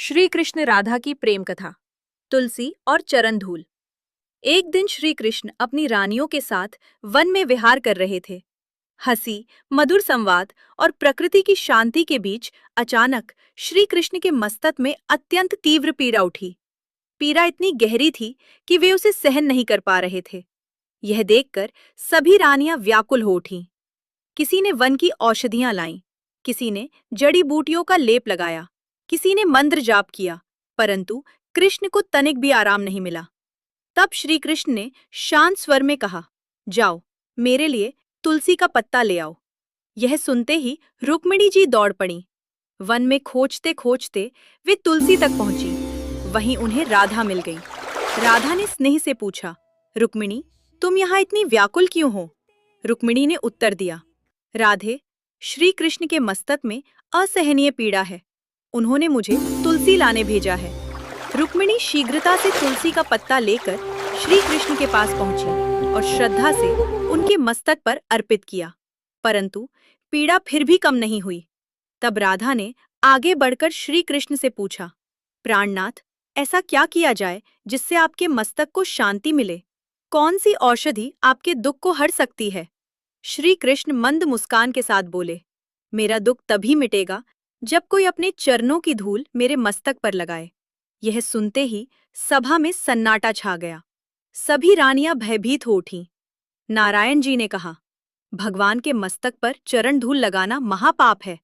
श्री कृष्ण राधा की प्रेम कथा। तुलसी और चरण धूल। एक दिन श्री कृष्ण अपनी रानियों के साथ वन में विहार कर रहे थे। हंसी, मधुर संवाद और प्रकृति की शांति के बीच अचानक श्री कृष्ण के मस्तक में अत्यंत तीव्र पीड़ा उठी। पीड़ा इतनी गहरी थी कि वे उसे सहन नहीं कर पा रहे थे। यह देखकर सभी रानियां व्याकुल हो उठीं। किसी ने वन की औषधियां लाईं, किसी ने जड़ी बूटियों का लेप लगाया, किसी ने मंत्र जाप किया, परंतु कृष्ण को तनिक भी आराम नहीं मिला। तब श्री कृष्ण ने शांत स्वर में कहा, जाओ, मेरे लिए तुलसी का पत्ता ले आओ। यह सुनते ही रुक्मिणी जी दौड़ पड़ी। वन में खोजते खोजते वे तुलसी तक पहुंची। वहीं उन्हें राधा मिल गई। राधा ने स्नेह से पूछा, रुक्मिणी, तुम यहाँ इतनी व्याकुल क्यों हो? रुक्मिणी ने उत्तर दिया, राधे, श्री कृष्ण के मस्तक में असहनीय पीड़ा है। उन्होंने मुझे तुलसी लाने भेजा है। रुक्मिणी शीघ्रता से तुलसी का पत्ता लेकर श्री कृष्ण के पास पहुंची और श्रद्धा से उनके मस्तक पर अर्पित किया, परंतु पीड़ा फिर भी कम नहीं हुई। तब राधा ने आगे बढ़कर श्री कृष्ण से पूछा, प्राणनाथ, ऐसा क्या किया जाए जिससे आपके मस्तक को शांति मिले? कौन सी औषधि आपके दुख को हर सकती है? श्री कृष्ण मंद मुस्कान के साथ बोले, मेरा दुख तभी मिटेगा जब कोई अपने चरणों की धूल मेरे मस्तक पर लगाए। यह सुनते ही सभा में सन्नाटा छा गया। सभी रानियां भयभीत हो उठीं। नारायण जी ने कहा, भगवान के मस्तक पर चरण धूल लगाना महापाप है।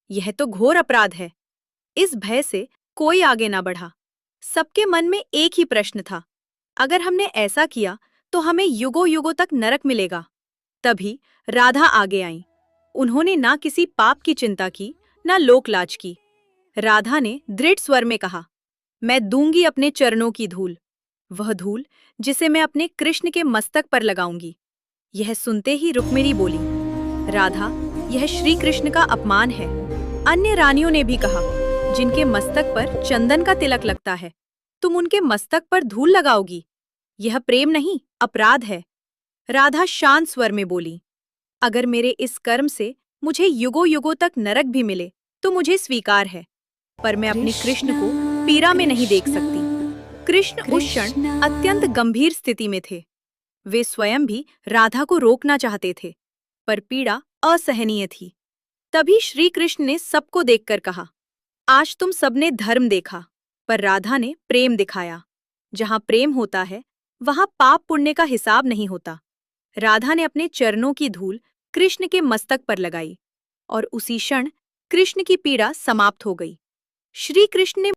यह तो घोर अपराध है। इस भय से कोई आगे ना बढ़ा। सबके मन में एक ही प्रश्न था, अगर हमने ऐसा किया तो हमें युगों युगों तक नरक मिलेगा। तभी राधा आगे आईं। उन्होंने ना किसी पाप की चिंता की, ना लोकलाज की। राधा ने दृढ़ स्वर में कहा, मैं दूंगी अपने चरणों की धूल, वह धूल जिसे मैं अपने कृष्ण के मस्तक पर लगाऊंगी। यह सुनते ही रुक्मिणी बोली, राधा, यह श्री कृष्ण का अपमान है। अन्य रानियों ने भी कहा, जिनके मस्तक पर चंदन का तिलक लगता है, तुम उनके मस्तक पर धूल लगाओगी? यह प्रेम नहीं, अपराध है। राधा शांत स्वर में बोली, अगर मेरे इस कर्म से मुझे युगों युगों तक नरक भी मिले तो मुझे स्वीकार है, पर मैं अपने कृष्ण को पीड़ा में नहीं देख सकती। कृष्ण उस क्षण अत्यंत गंभीर स्थिति में थे। वे स्वयं भी राधा को रोकना चाहते थे, पर पीड़ा असहनीय थी। तभी श्री कृष्ण ने सबको देखकर कहा, आज तुम सबने धर्म देखा, पर राधा ने प्रेम दिखाया। जहाँ प्रेम होता है वहाँ पाप पुण्य का हिसाब नहीं होता। राधा ने अपने चरणों की धूल कृष्ण के मस्तक पर लगाई और उसी क्षण कृष्ण की पीड़ा समाप्त हो गई। श्री कृष्ण ने